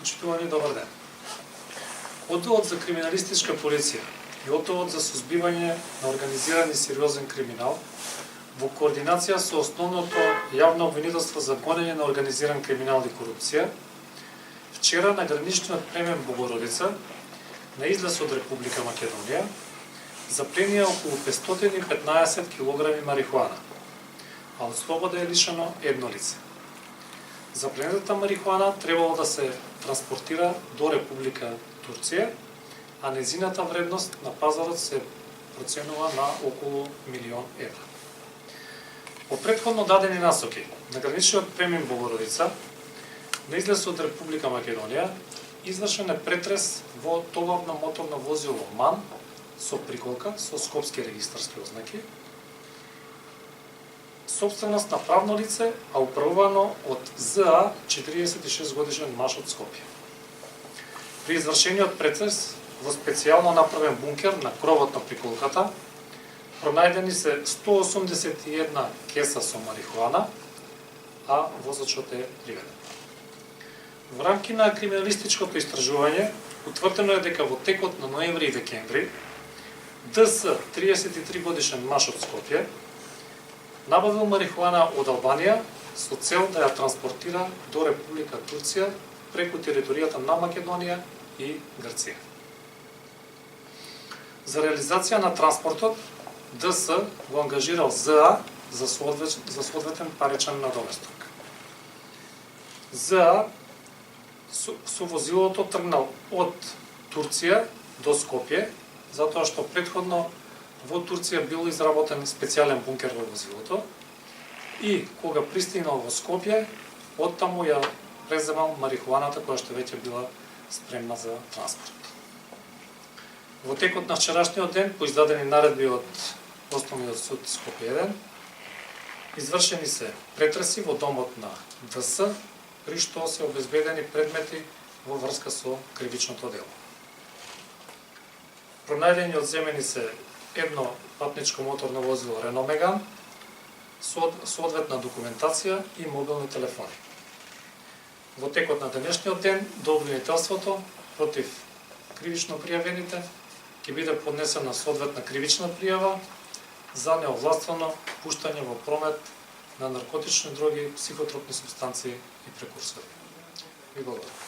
Почитувани, добар ден. Одделот за криминалистичка полиција и Одделот за сузбивање на организиран и сериозен криминал во координација со основното јавно обвинителство за гонење на организиран криминал и корупција, вчера на граничниот премин Богородица, на излез од Република Македонија, запленија околу 515 килограми марихуана, а од слобода е лишено едно лице. Запленетата марихуана требало да се транспортира до Република Турција, а незината вредност на пазарот се проценува на околу 1 милион евра. По претходно дадени насоки на граничниот премин Богородица, на излез од Република Македонија, извршен е претрес во товарно моторно возило МАН со приколка со скопски регистарски ознаки, собственост на правно лице, а управувано од ЗА 46 годишен маж од Скопје. При извршениот претрес во специјално направен бункер на кровот на приколката пронајдени се 181 кеса со марихуана, а возачот е приведен. Во рамки на криминалистичкото истражување утврдено е дека во текот на ноември и декември ДС 33 годишен маж од Скопје набавил марихуана од Албанија со цел да ја транспортира до Република Турција преку територијата на Македонија и Грција. За реализација на транспортот, ДС го ангажирал ЗА за соодветен паричен надоместок. ЗА со возилото тргнал од Турција до Скопје, затоа што претходно во Турција бил изработен специјален бункер во возилото и кога пристигнал во Скопје, оттаму ја преземал марихуаната која што веќе била спремна за транспорт. Во текот на вчерашниот ден, по издадени наредби од Основниот суд Скопје 1, извршени се претреси во домот на ДС, при што се обезбедени предмети во врска со кривичното дело. Пронајдени и одземени се едно патничко моторно возило Рено Меган, соодветна документација и мобилни телефони. Во текот на денешниот ден до обвинителството против кривично пријавените ќе биде поднесена соодветна кривична пријава за неовластвено пуштање во промет на наркотични дроги, психотропни супстанции и прекурсори. Ви благодарам.